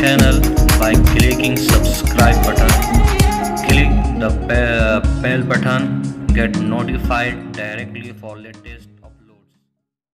channel by clicking subscribe button. Click the bell button, get notified directly for latest